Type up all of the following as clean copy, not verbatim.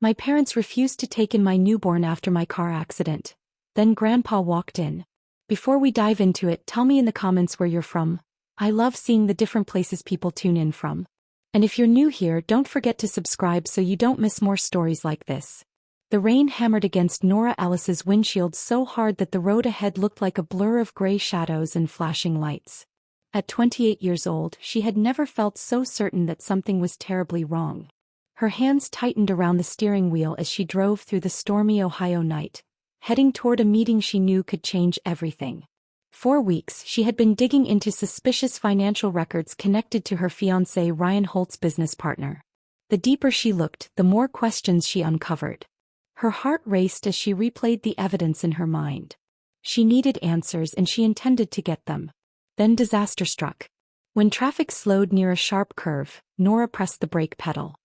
My parents refused to take in my newborn after my car accident. Then Grandpa walked in. Before we dive into it, tell me in the comments where you're from. I love seeing the different places people tune in from. And if you're new here, don't forget to subscribe so you don't miss more stories like this. The rain hammered against Nora Ellis's windshield so hard that the road ahead looked like a blur of gray shadows and flashing lights. At 28 years old, she had never felt so certain that something was terribly wrong. Her hands tightened around the steering wheel as she drove through the stormy Ohio night, heading toward a meeting she knew could change everything. For weeks, she had been digging into suspicious financial records connected to her fiancé Ryan Holt's business partner. The deeper she looked, the more questions she uncovered. Her heart raced as she replayed the evidence in her mind. She needed answers and she intended to get them. Then disaster struck. When traffic slowed near a sharp curve, Nora pressed the brake pedal.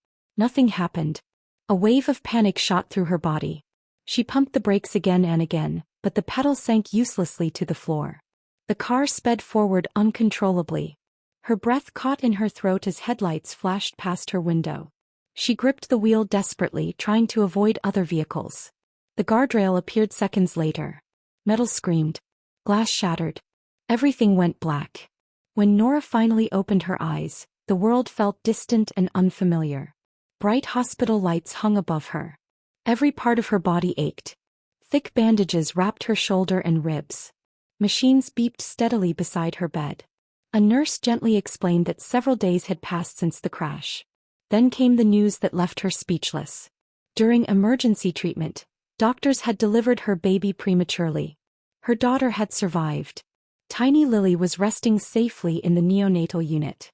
Nothing happened. A wave of panic shot through her body. She pumped the brakes again and again, but the pedal sank uselessly to the floor. The car sped forward uncontrollably. Her breath caught in her throat as headlights flashed past her window. She gripped the wheel desperately, trying to avoid other vehicles. The guardrail appeared seconds later. Metal screamed. Glass shattered. Everything went black. When Nora finally opened her eyes, the world felt distant and unfamiliar. Bright hospital lights hung above her. Every part of her body ached. Thick bandages wrapped her shoulder and ribs. Machines beeped steadily beside her bed. A nurse gently explained that several days had passed since the crash. Then came the news that left her speechless. During emergency treatment, doctors had delivered her baby prematurely. Her daughter had survived. Tiny Lily was resting safely in the neonatal unit.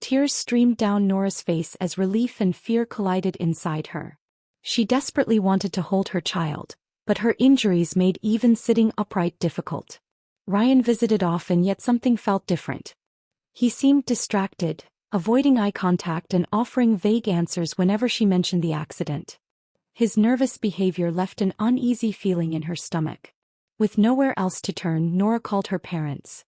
Tears streamed down Nora's face as relief and fear collided inside her. She desperately wanted to hold her child, but her injuries made even sitting upright difficult. Ryan visited often, yet something felt different. He seemed distracted, avoiding eye contact and offering vague answers whenever she mentioned the accident. His nervous behavior left an uneasy feeling in her stomach. With nowhere else to turn, Nora called her parents.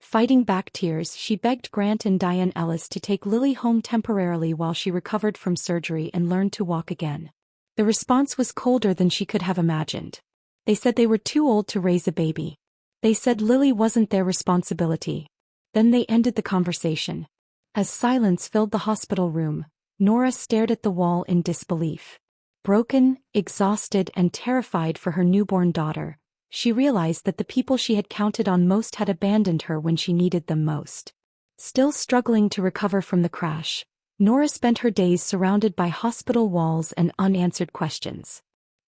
Fighting back tears, she begged Grant and Diane Ellis to take Lily home temporarily while she recovered from surgery and learned to walk again. The response was colder than she could have imagined. They said they were too old to raise a baby. They said Lily wasn't their responsibility. Then they ended the conversation. As silence filled the hospital room, Nora stared at the wall in disbelief. Broken, exhausted, and terrified for her newborn daughter, she realized that the people she had counted on most had abandoned her when she needed them most. Still struggling to recover from the crash, Nora spent her days surrounded by hospital walls and unanswered questions.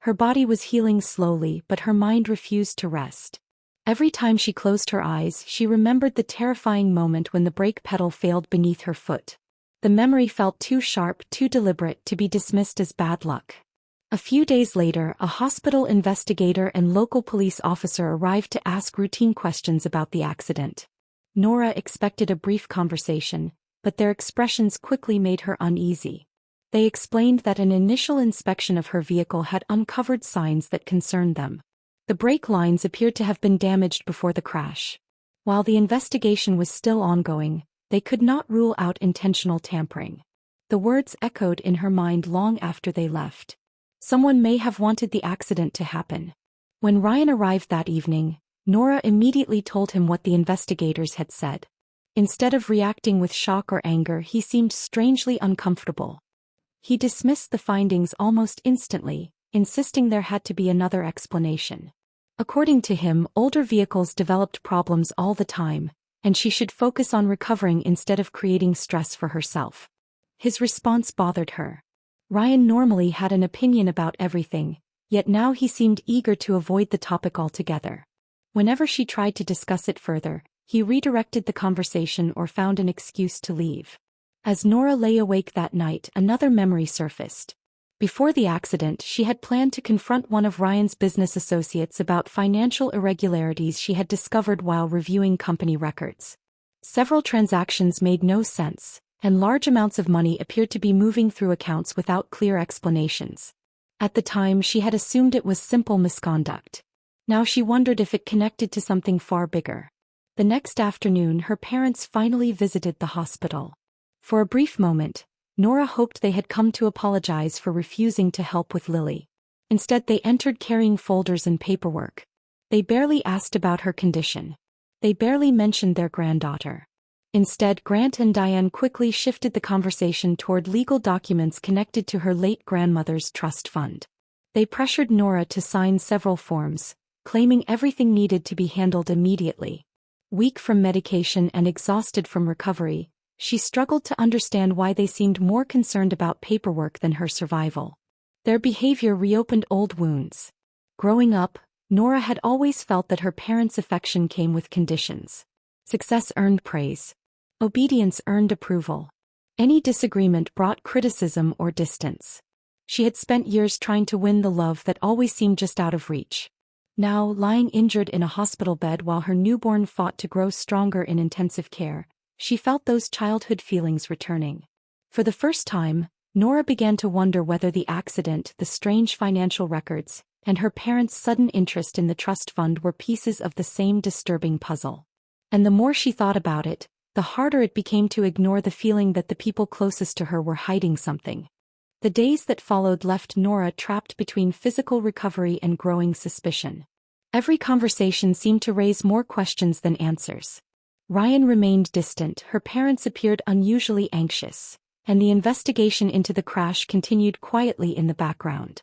Her body was healing slowly, but her mind refused to rest. Every time she closed her eyes, she remembered the terrifying moment when the brake pedal failed beneath her foot. The memory felt too sharp, too deliberate to be dismissed as bad luck. A few days later, a hospital investigator and local police officer arrived to ask routine questions about the accident. Nora expected a brief conversation, but their expressions quickly made her uneasy. They explained that an initial inspection of her vehicle had uncovered signs that concerned them. The brake lines appeared to have been damaged before the crash. While the investigation was still ongoing, they could not rule out intentional tampering. The words echoed in her mind long after they left. Someone may have wanted the accident to happen. When Ryan arrived that evening, Nora immediately told him what the investigators had said. Instead of reacting with shock or anger, he seemed strangely uncomfortable. He dismissed the findings almost instantly, insisting there had to be another explanation. According to him, older vehicles developed problems all the time, and she should focus on recovering instead of creating stress for herself. His response bothered her. Ryan normally had an opinion about everything, yet now he seemed eager to avoid the topic altogether. Whenever she tried to discuss it further, he redirected the conversation or found an excuse to leave. As Nora lay awake that night, another memory surfaced. Before the accident, she had planned to confront one of Ryan's business associates about financial irregularities she had discovered while reviewing company records. Several transactions made no sense, and large amounts of money appeared to be moving through accounts without clear explanations. At the time, she had assumed it was simple misconduct. Now she wondered if it connected to something far bigger. The next afternoon, her parents finally visited the hospital. For a brief moment, Nora hoped they had come to apologize for refusing to help with Lily. Instead, they entered carrying folders and paperwork. They barely asked about her condition. They barely mentioned their granddaughter. Instead, Grant and Diane quickly shifted the conversation toward legal documents connected to her late grandmother's trust fund. They pressured Nora to sign several forms, claiming everything needed to be handled immediately. Weak from medication and exhausted from recovery, she struggled to understand why they seemed more concerned about paperwork than her survival. Their behavior reopened old wounds. Growing up, Nora had always felt that her parents' affection came with conditions. Success earned praise. Obedience earned approval. Any disagreement brought criticism or distance. She had spent years trying to win the love that always seemed just out of reach. Now, lying injured in a hospital bed while her newborn fought to grow stronger in intensive care, she felt those childhood feelings returning. For the first time, Nora began to wonder whether the accident, the strange financial records, and her parents' sudden interest in the trust fund were pieces of the same disturbing puzzle. And the more she thought about it, the harder it became to ignore the feeling that the people closest to her were hiding something. The days that followed left Nora trapped between physical recovery and growing suspicion. Every conversation seemed to raise more questions than answers. Ryan remained distant, her parents appeared unusually anxious, and the investigation into the crash continued quietly in the background.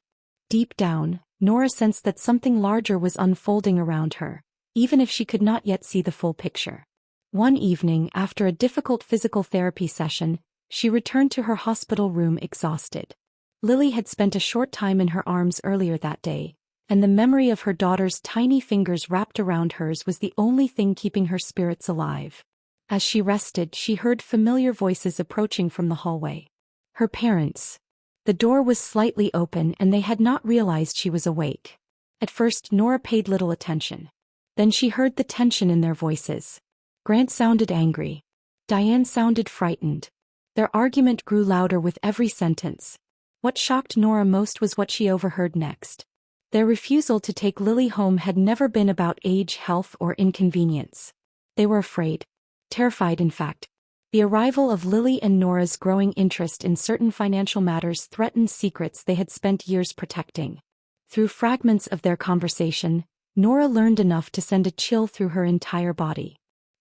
Deep down, Nora sensed that something larger was unfolding around her, even if she could not yet see the full picture. One evening, after a difficult physical therapy session, she returned to her hospital room exhausted. Lily had spent a short time in her arms earlier that day, and the memory of her daughter's tiny fingers wrapped around hers was the only thing keeping her spirits alive. As she rested, she heard familiar voices approaching from the hallway. Her parents. The door was slightly open and they had not realized she was awake. At first, Nora paid little attention. Then she heard the tension in their voices. Grant sounded angry. Diane sounded frightened. Their argument grew louder with every sentence. What shocked Nora most was what she overheard next. Their refusal to take Lily home had never been about age, health, or inconvenience. They were afraid. Terrified, in fact. The arrival of Lily and Nora's growing interest in certain financial matters threatened secrets they had spent years protecting. Through fragments of their conversation, Nora learned enough to send a chill through her entire body.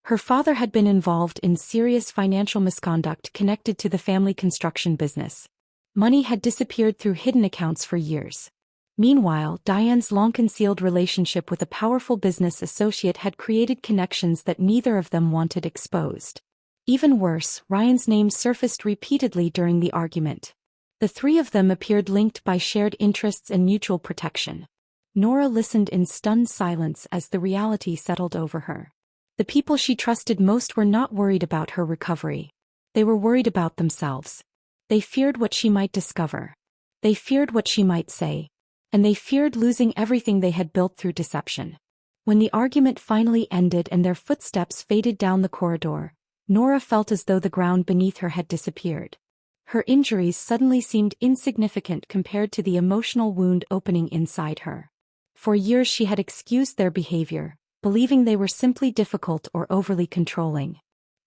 Her father had been involved in serious financial misconduct connected to the family construction business. Money had disappeared through hidden accounts for years. Meanwhile, Diane's long-concealed relationship with a powerful business associate had created connections that neither of them wanted exposed. Even worse, Ryan's name surfaced repeatedly during the argument. The three of them appeared linked by shared interests and mutual protection. Nora listened in stunned silence as the reality settled over her. The people she trusted most were not worried about her recovery. They were worried about themselves. They feared what she might discover. They feared what she might say. And they feared losing everything they had built through deception. When the argument finally ended and their footsteps faded down the corridor, Nora felt as though the ground beneath her had disappeared. Her injuries suddenly seemed insignificant compared to the emotional wound opening inside her. For years she had excused their behavior, believing they were simply difficult or overly controlling.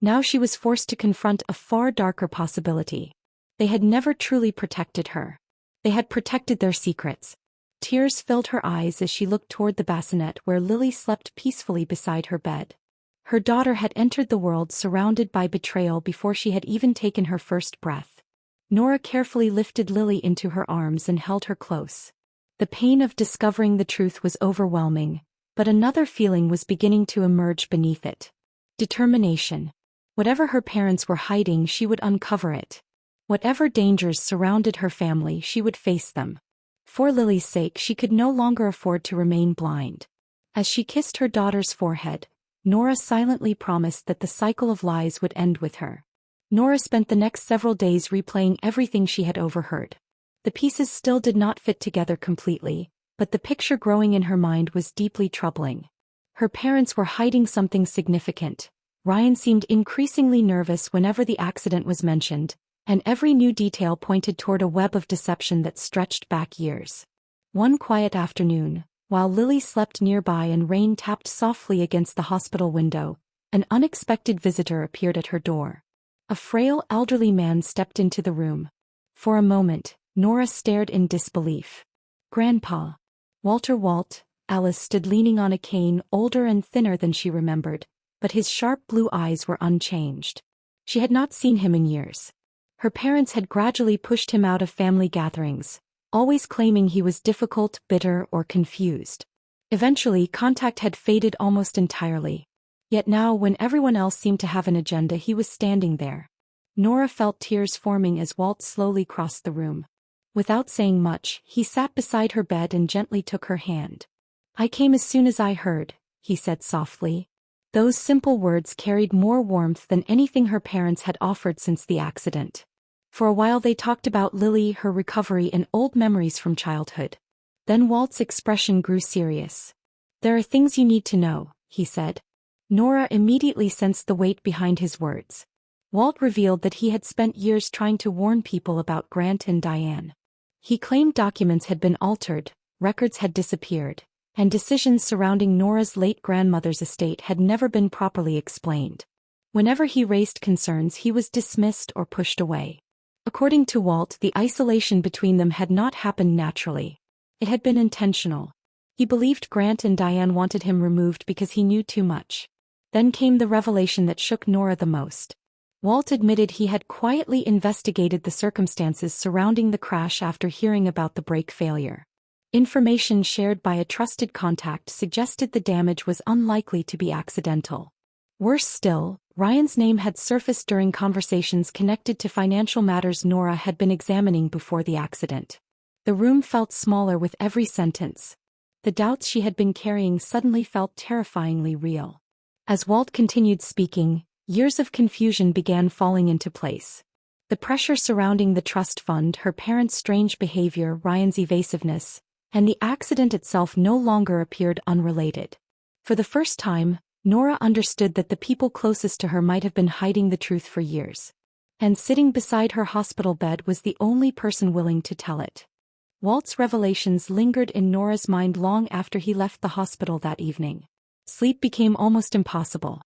Now she was forced to confront a far darker possibility. They had never truly protected her. They had protected their secrets. Tears filled her eyes as she looked toward the bassinet where Lily slept peacefully beside her bed. Her daughter had entered the world surrounded by betrayal before she had even taken her first breath. Nora carefully lifted Lily into her arms and held her close. The pain of discovering the truth was overwhelming, but another feeling was beginning to emerge beneath it. Determination. Whatever her parents were hiding, she would uncover it. Whatever dangers surrounded her family, she would face them. For Lily's sake, she could no longer afford to remain blind. As she kissed her daughter's forehead, Nora silently promised that the cycle of lies would end with her. Nora spent the next several days replaying everything she had overheard. The pieces still did not fit together completely, but the picture growing in her mind was deeply troubling. Her parents were hiding something significant. Ryan seemed increasingly nervous whenever the accident was mentioned, and every new detail pointed toward a web of deception that stretched back years. One quiet afternoon, while Lily slept nearby and rain tapped softly against the hospital window, an unexpected visitor appeared at her door. A frail elderly man stepped into the room. For a moment, Nora stared in disbelief. Grandpa. Walt. Alice stood leaning on a cane, older and thinner than she remembered, but his sharp blue eyes were unchanged. She had not seen him in years. Her parents had gradually pushed him out of family gatherings, always claiming he was difficult, bitter, or confused. Eventually, contact had faded almost entirely. Yet now, when everyone else seemed to have an agenda, he was standing there. Nora felt tears forming as Walt slowly crossed the room. Without saying much, he sat beside her bed and gently took her hand. "I came as soon as I heard," he said softly. Those simple words carried more warmth than anything her parents had offered since the accident. For a while they talked about Lily, her recovery, and old memories from childhood. Then Walt's expression grew serious. "There are things you need to know," he said. Nora immediately sensed the weight behind his words. Walt revealed that he had spent years trying to warn people about Grant and Diane. He claimed documents had been altered, records had disappeared, and decisions surrounding Nora's late grandmother's estate had never been properly explained. Whenever he raised concerns, he was dismissed or pushed away. According to Walt, the isolation between them had not happened naturally. It had been intentional. He believed Grant and Diane wanted him removed because he knew too much. Then came the revelation that shook Nora the most. Walt admitted he had quietly investigated the circumstances surrounding the crash after hearing about the brake failure. Information shared by a trusted contact suggested the damage was unlikely to be accidental. Worse still, Ryan's name had surfaced during conversations connected to financial matters Nora had been examining before the accident. The room felt smaller with every sentence. The doubts she had been carrying suddenly felt terrifyingly real. As Walt continued speaking, years of confusion began falling into place. The pressure surrounding the trust fund, her parents' strange behavior, Ryan's evasiveness, and the accident itself no longer appeared unrelated. For the first time, Nora understood that the people closest to her might have been hiding the truth for years. And sitting beside her hospital bed was the only person willing to tell it. Walt's revelations lingered in Nora's mind long after he left the hospital that evening. Sleep became almost impossible.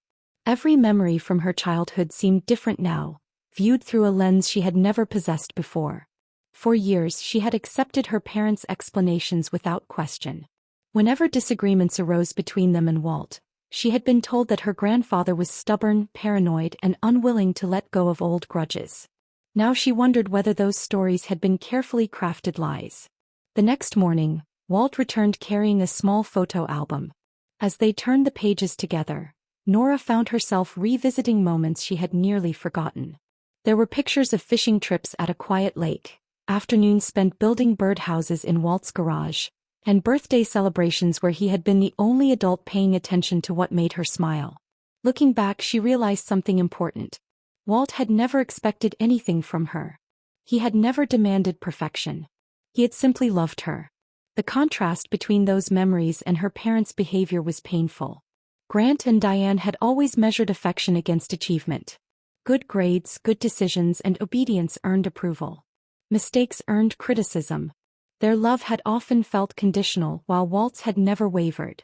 Every memory from her childhood seemed different now, viewed through a lens she had never possessed before. For years she had accepted her parents' explanations without question. Whenever disagreements arose between them and Walt, she had been told that her grandfather was stubborn, paranoid, and unwilling to let go of old grudges. Now she wondered whether those stories had been carefully crafted lies. The next morning, Walt returned carrying a small photo album. As they turned the pages together, Nora found herself revisiting moments she had nearly forgotten. There were pictures of fishing trips at a quiet lake, afternoons spent building birdhouses in Walt's garage, and birthday celebrations where he had been the only adult paying attention to what made her smile. Looking back, she realized something important. Walt had never expected anything from her. He had never demanded perfection. He had simply loved her. The contrast between those memories and her parents' behavior was painful. Grant and Diane had always measured affection against achievement. Good grades, good decisions, and obedience earned approval. Mistakes earned criticism. Their love had often felt conditional, while Walt's had never wavered.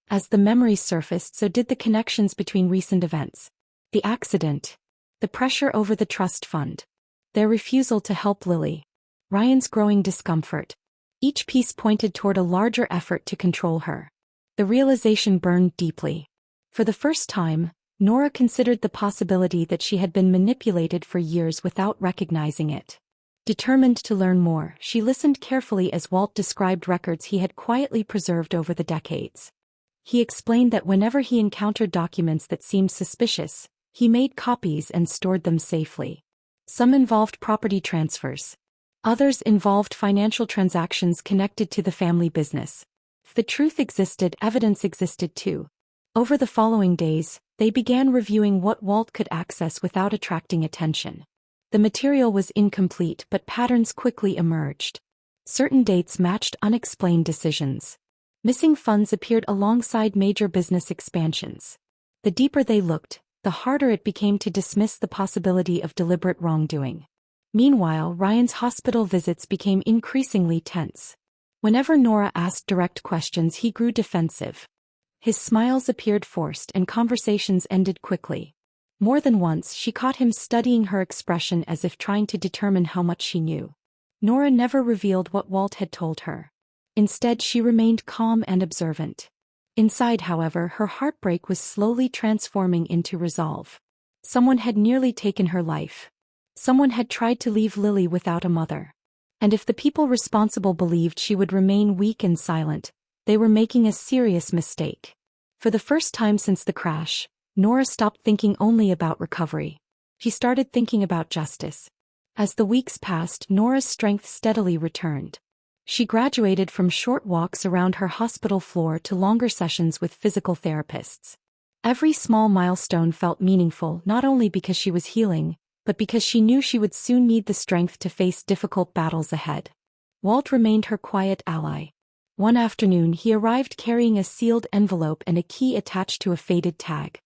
As the memories surfaced, so did the connections between recent events. The accident. The pressure over the trust fund. Their refusal to help Lily. Ryan's growing discomfort. Each piece pointed toward a larger effort to control her. The realization burned deeply. For the first time, Nora considered the possibility that she had been manipulated for years without recognizing it. Determined to learn more, she listened carefully as Walt described records he had quietly preserved over the decades. He explained that whenever he encountered documents that seemed suspicious, he made copies and stored them safely. Some involved property transfers. Others involved financial transactions connected to the family business. If the truth existed, evidence existed too. Over the following days, they began reviewing what Walt could access without attracting attention. The material was incomplete, but patterns quickly emerged. Certain dates matched unexplained decisions. Missing funds appeared alongside major business expansions. The deeper they looked, the harder it became to dismiss the possibility of deliberate wrongdoing. Meanwhile, Ryan's hospital visits became increasingly tense. Whenever Nora asked direct questions, he grew defensive. His smiles appeared forced and conversations ended quickly. More than once she caught him studying her expression as if trying to determine how much she knew. Nora never revealed what Walt had told her. Instead she remained calm and observant. Inside, however, her heartbreak was slowly transforming into resolve. Someone had nearly taken her life. Someone had tried to leave Lily without a mother. And if the people responsible believed she would remain weak and silent, they were making a serious mistake. For the first time since the crash, Nora stopped thinking only about recovery. She started thinking about justice. As the weeks passed, Nora's strength steadily returned. She graduated from short walks around her hospital floor to longer sessions with physical therapists. Every small milestone felt meaningful not only because she was healing, but because she knew she would soon need the strength to face difficult battles ahead. Walt remained her quiet ally. One afternoon he arrived carrying a sealed envelope and a key attached to a faded tag.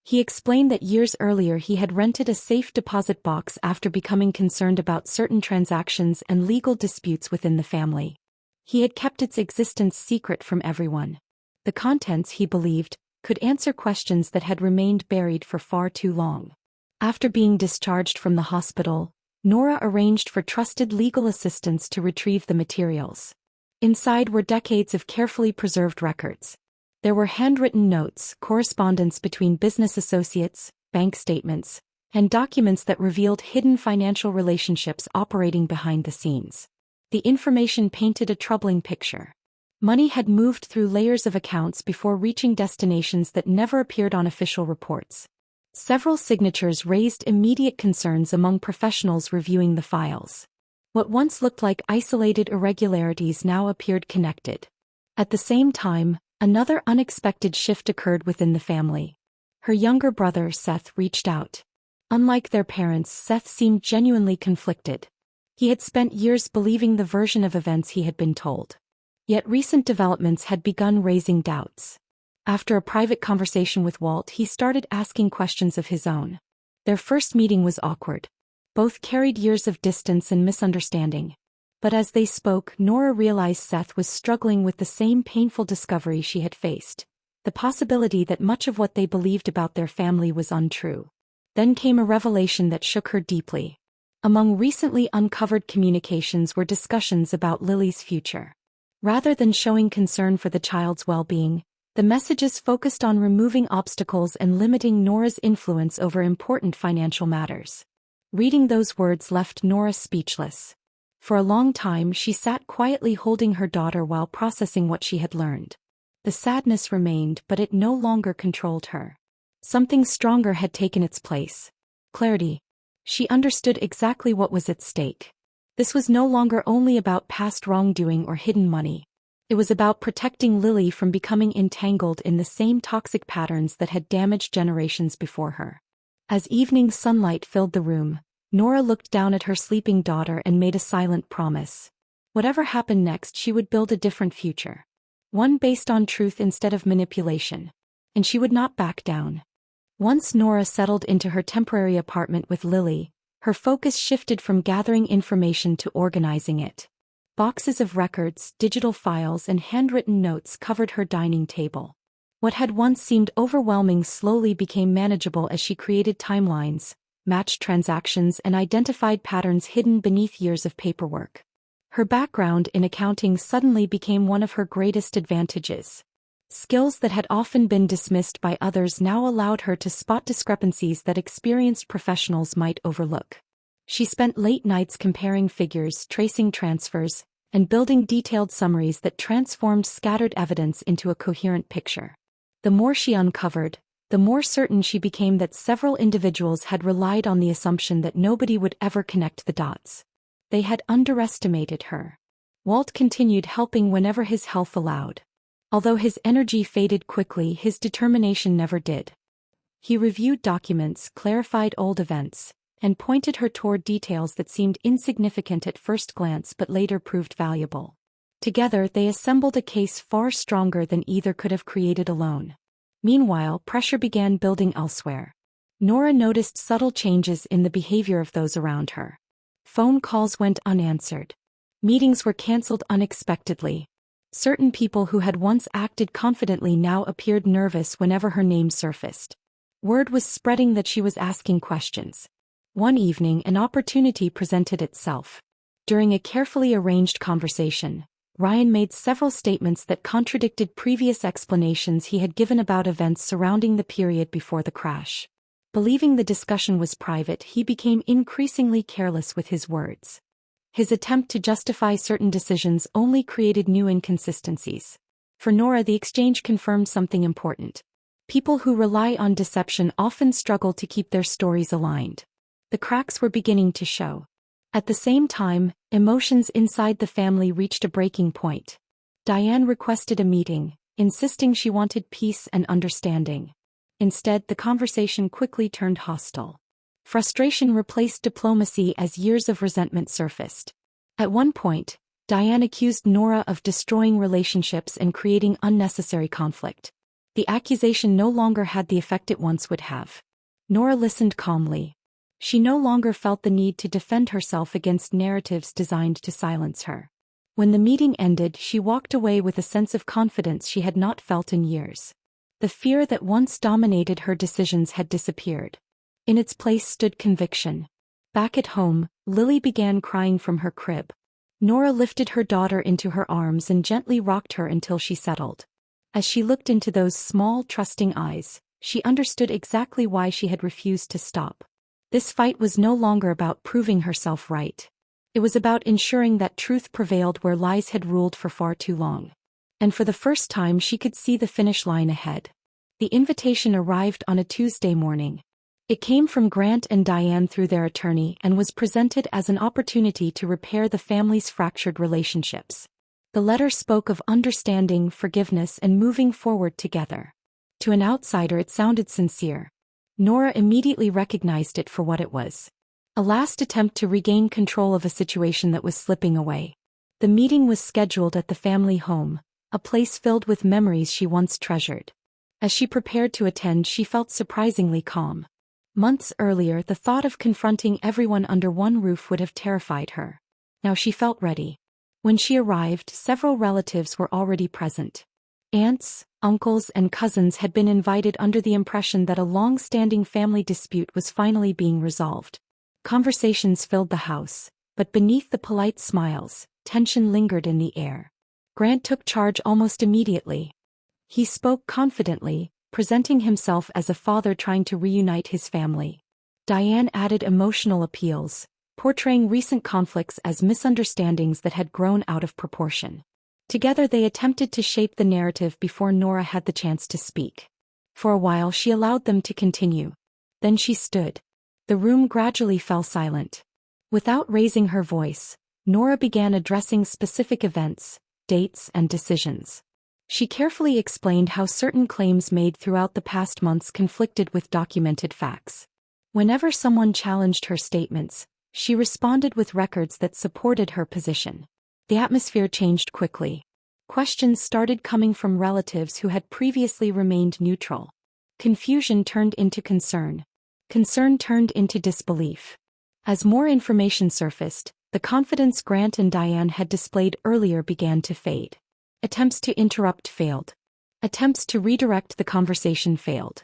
He explained that years earlier he had rented a safe deposit box after becoming concerned about certain transactions and legal disputes within the family. He had kept its existence secret from everyone. The contents, he believed, could answer questions that had remained buried for far too long. After being discharged from the hospital, Nora arranged for trusted legal assistants to retrieve the materials. Inside were decades of carefully preserved records. There were handwritten notes, correspondence between business associates, bank statements, and documents that revealed hidden financial relationships operating behind the scenes. The information painted a troubling picture. Money had moved through layers of accounts before reaching destinations that never appeared on official reports. Several signatures raised immediate concerns among professionals reviewing the files. What once looked like isolated irregularities now appeared connected. At the same time, another unexpected shift occurred within the family. Her younger brother, Seth, reached out. Unlike their parents, Seth seemed genuinely conflicted. He had spent years believing the version of events he had been told. Yet recent developments had begun raising doubts. After a private conversation with Walt, he started asking questions of his own. Their first meeting was awkward. Both carried years of distance and misunderstanding. But as they spoke, Nora realized Seth was struggling with the same painful discovery she had faced, the possibility that much of what they believed about their family was untrue. Then came a revelation that shook her deeply. Among recently uncovered communications were discussions about Lily's future. Rather than showing concern for the child's well-being, the messages focused on removing obstacles and limiting Nora's influence over important financial matters. Reading those words left Nora speechless. For a long time she sat quietly holding her daughter while processing what she had learned. The sadness remained, but it no longer controlled her. Something stronger had taken its place. Clarity. She understood exactly what was at stake. This was no longer only about past wrongdoing or hidden money. It was about protecting Lily from becoming entangled in the same toxic patterns that had damaged generations before her. As evening sunlight filled the room, Nora looked down at her sleeping daughter and made a silent promise. Whatever happened next, she would build a different future. One based on truth instead of manipulation. And she would not back down. Once Nora settled into her temporary apartment with Lily, her focus shifted from gathering information to organizing it. Boxes of records, digital files, and handwritten notes covered her dining table. What had once seemed overwhelming slowly became manageable as she created timelines, matched transactions, and identified patterns hidden beneath years of paperwork. Her background in accounting suddenly became one of her greatest advantages. Skills that had often been dismissed by others now allowed her to spot discrepancies that experienced professionals might overlook. She spent late nights comparing figures, tracing transfers, and building detailed summaries that transformed scattered evidence into a coherent picture. The more she uncovered, the more certain she became that several individuals had relied on the assumption that nobody would ever connect the dots. They had underestimated her. Walt continued helping whenever his health allowed. Although his energy faded quickly, his determination never did. He reviewed documents, clarified old events, and pointed her toward details that seemed insignificant at first glance but later proved valuable. Together they assembled a case far stronger than either could have created alone. Meanwhile, pressure began building elsewhere. Nora noticed subtle changes in the behavior of those around her. Phone calls went unanswered. Meetings were canceled unexpectedly. Certain people who had once acted confidently now appeared nervous whenever her name surfaced. Word was spreading that she was asking questions. One evening, an opportunity presented itself. During a carefully arranged conversation, Ryan made several statements that contradicted previous explanations he had given about events surrounding the period before the crash. Believing the discussion was private, he became increasingly careless with his words. His attempt to justify certain decisions only created new inconsistencies. For Nora, the exchange confirmed something important. People who rely on deception often struggle to keep their stories aligned. The cracks were beginning to show. At the same time, emotions inside the family reached a breaking point. Diane requested a meeting, insisting she wanted peace and understanding. Instead, the conversation quickly turned hostile. Frustration replaced diplomacy as years of resentment surfaced. At one point, Diane accused Nora of destroying relationships and creating unnecessary conflict. The accusation no longer had the effect it once would have. Nora listened calmly. She no longer felt the need to defend herself against narratives designed to silence her. When the meeting ended, she walked away with a sense of confidence she had not felt in years. The fear that once dominated her decisions had disappeared. In its place stood conviction. Back at home, Lily began crying from her crib. Nora lifted her daughter into her arms and gently rocked her until she settled. As she looked into those small, trusting eyes, she understood exactly why she had refused to stop. This fight was no longer about proving herself right. It was about ensuring that truth prevailed where lies had ruled for far too long. And for the first time she could see the finish line ahead. The invitation arrived on a Tuesday morning. It came from Grant and Diane through their attorney and was presented as an opportunity to repair the family's fractured relationships. The letter spoke of understanding, forgiveness, and moving forward together. To an outsider it sounded sincere. Nora immediately recognized it for what it was. A last attempt to regain control of a situation that was slipping away. The meeting was scheduled at the family home, a place filled with memories she once treasured. As she prepared to attend, she felt surprisingly calm. Months earlier, the thought of confronting everyone under one roof would have terrified her. Now she felt ready. When she arrived, several relatives were already present. Aunts, uncles, and cousins had been invited under the impression that a long-standing family dispute was finally being resolved. Conversations filled the house, but beneath the polite smiles, tension lingered in the air. Grant took charge almost immediately. He spoke confidently, presenting himself as a father trying to reunite his family. Diane added emotional appeals, portraying recent conflicts as misunderstandings that had grown out of proportion. Together they attempted to shape the narrative before Nora had the chance to speak. For a while she allowed them to continue. Then she stood. The room gradually fell silent. Without raising her voice, Nora began addressing specific events, dates, and decisions. She carefully explained how certain claims made throughout the past months conflicted with documented facts. Whenever someone challenged her statements, she responded with records that supported her position. The atmosphere changed quickly. Questions started coming from relatives who had previously remained neutral. Confusion turned into concern. Concern turned into disbelief. As more information surfaced, the confidence Grant and Diane had displayed earlier began to fade. Attempts to interrupt failed. Attempts to redirect the conversation failed.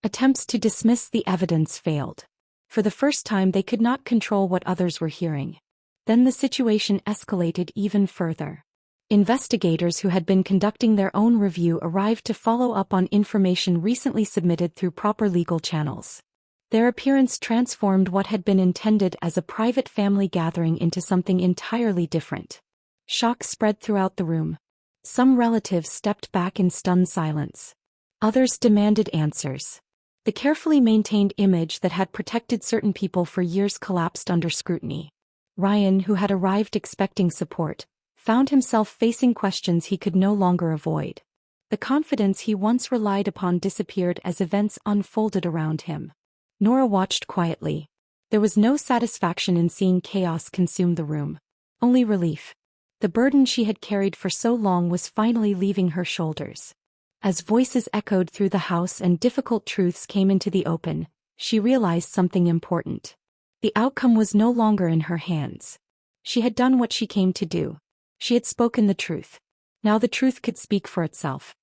Attempts to dismiss the evidence failed. For the first time they could not control what others were hearing. Then the situation escalated even further. Investigators who had been conducting their own review arrived to follow up on information recently submitted through proper legal channels. Their appearance transformed what had been intended as a private family gathering into something entirely different. Shock spread throughout the room. Some relatives stepped back in stunned silence. Others demanded answers. The carefully maintained image that had protected certain people for years collapsed under scrutiny. Ryan, who had arrived expecting support, found himself facing questions he could no longer avoid. The confidence he once relied upon disappeared as events unfolded around him. Nora watched quietly. There was no satisfaction in seeing chaos consume the room. Only relief. The burden she had carried for so long was finally leaving her shoulders. As voices echoed through the house and difficult truths came into the open, she realized something important. The outcome was no longer in her hands. She had done what she came to do. She had spoken the truth. Now the truth could speak for itself.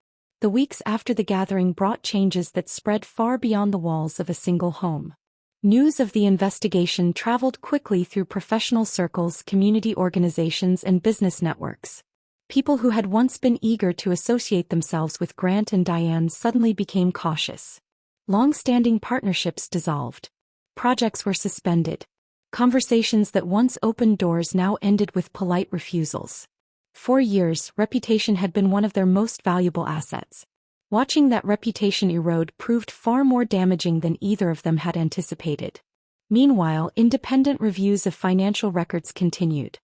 The weeks after the gathering brought changes that spread far beyond the walls of a single home. News of the investigation traveled quickly through professional circles, community organizations, and business networks. People who had once been eager to associate themselves with Grant and Diane suddenly became cautious. Long-standing partnerships dissolved. Projects were suspended. Conversations that once opened doors now ended with polite refusals. For years, reputation had been one of their most valuable assets. Watching that reputation erode proved far more damaging than either of them had anticipated. Meanwhile, independent reviews of financial records continued.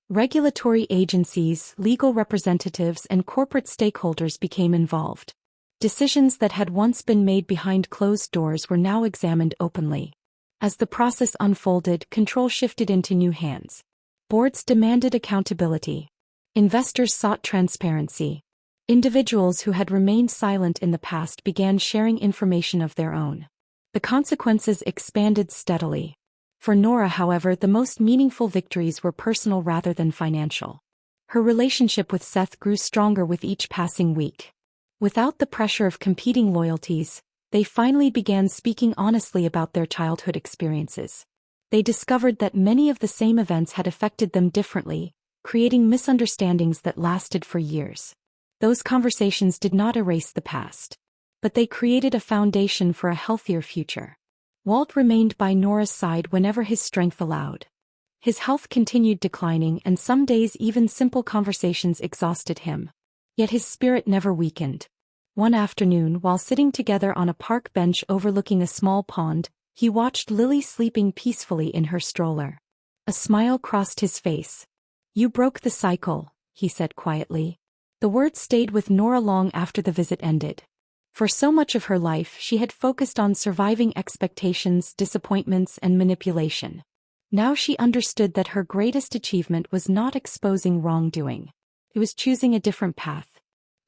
Regulatory agencies, legal representatives, and corporate stakeholders became involved. Decisions that had once been made behind closed doors were now examined openly. As the process unfolded, control shifted into new hands. Boards demanded accountability. Investors sought transparency. Individuals who had remained silent in the past began sharing information of their own. The consequences expanded steadily. For Nora, however, the most meaningful victories were personal rather than financial. Her relationship with Seth grew stronger with each passing week. Without the pressure of competing loyalties, they finally began speaking honestly about their childhood experiences. They discovered that many of the same events had affected them differently, creating misunderstandings that lasted for years. Those conversations did not erase the past, but they created a foundation for a healthier future. Walt remained by Nora's side whenever his strength allowed. His health continued declining, and some days even simple conversations exhausted him. Yet his spirit never weakened. One afternoon, while sitting together on a park bench overlooking a small pond, he watched Lily sleeping peacefully in her stroller. A smile crossed his face. "You broke the cycle," he said quietly. The words stayed with Nora long after the visit ended. For so much of her life, she had focused on surviving expectations, disappointments, and manipulation. Now she understood that her greatest achievement was not exposing wrongdoing. It was choosing a different path.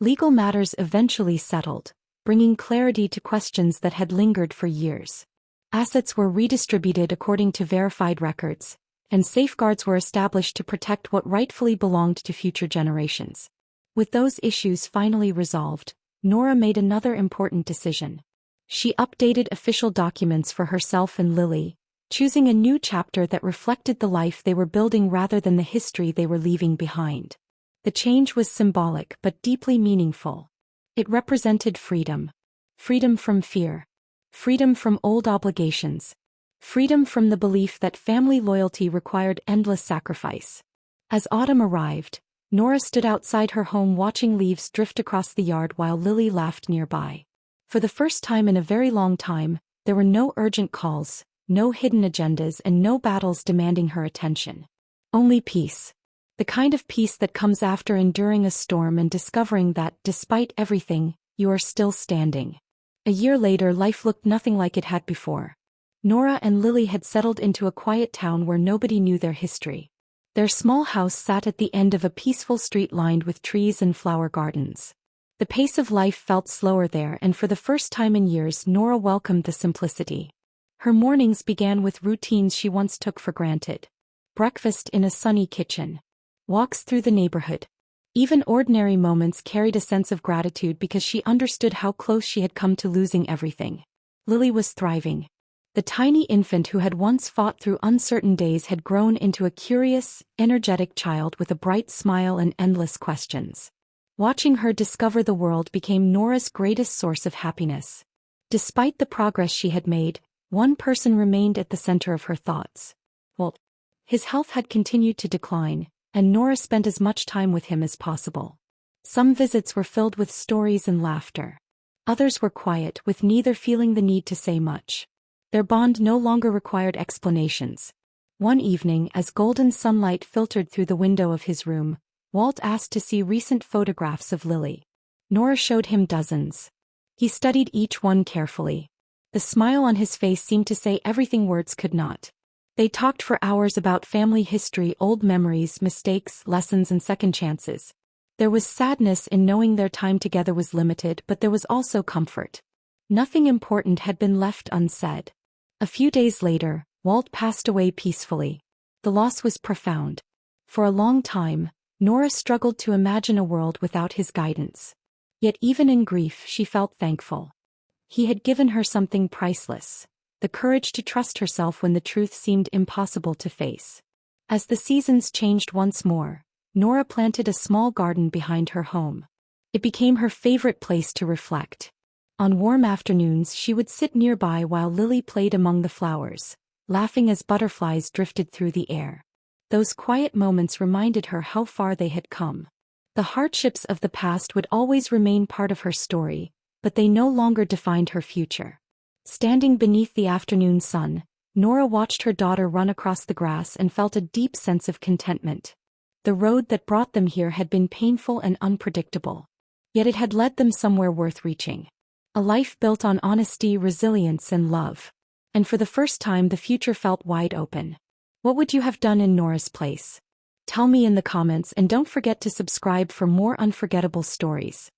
Legal matters eventually settled, bringing clarity to questions that had lingered for years. Assets were redistributed according to verified records, and safeguards were established to protect what rightfully belonged to future generations. With those issues finally resolved, Nora made another important decision. She updated official documents for herself and Lily, choosing a new chapter that reflected the life they were building rather than the history they were leaving behind. The change was symbolic but deeply meaningful. It represented freedom. Freedom from fear. Freedom from old obligations. Freedom from the belief that family loyalty required endless sacrifice. As autumn arrived, Nora stood outside her home watching leaves drift across the yard while Lily laughed nearby. For the first time in a very long time, there were no urgent calls, no hidden agendas, and no battles demanding her attention. Only peace. The kind of peace that comes after enduring a storm and discovering that, despite everything, you are still standing. A year later, life looked nothing like it had before. Nora and Lily had settled into a quiet town where nobody knew their history. Their small house sat at the end of a peaceful street lined with trees and flower gardens. The pace of life felt slower there, and for the first time in years Nora welcomed the simplicity. Her mornings began with routines she once took for granted. Breakfast in a sunny kitchen. Walks through the neighborhood. Even ordinary moments carried a sense of gratitude because she understood how close she had come to losing everything. Lily was thriving. The tiny infant who had once fought through uncertain days had grown into a curious, energetic child with a bright smile and endless questions. Watching her discover the world became Nora's greatest source of happiness. Despite the progress she had made, one person remained at the center of her thoughts. Walt. His health had continued to decline, and Nora spent as much time with him as possible. Some visits were filled with stories and laughter. Others were quiet, with neither feeling the need to say much. Their bond no longer required explanations. One evening, as golden sunlight filtered through the window of his room, Walt asked to see recent photographs of Lily. Nora showed him dozens. He studied each one carefully. The smile on his face seemed to say everything words could not. They talked for hours about family history, old memories, mistakes, lessons, and second chances. There was sadness in knowing their time together was limited, but there was also comfort. Nothing important had been left unsaid. A few days later, Walt passed away peacefully. The loss was profound. For a long time, Nora struggled to imagine a world without his guidance. Yet even in grief she felt thankful. He had given her something priceless, the courage to trust herself when the truth seemed impossible to face. As the seasons changed once more, Nora planted a small garden behind her home. It became her favorite place to reflect. On warm afternoons she would sit nearby while Lily played among the flowers, laughing as butterflies drifted through the air. Those quiet moments reminded her how far they had come. The hardships of the past would always remain part of her story, but they no longer defined her future. Standing beneath the afternoon sun, Nora watched her daughter run across the grass and felt a deep sense of contentment. The road that brought them here had been painful and unpredictable. Yet it had led them somewhere worth reaching. A life built on honesty, resilience, and love. And for the first time the future felt wide open. What would you have done in Nora's place? Tell me in the comments and don't forget to subscribe for more unforgettable stories.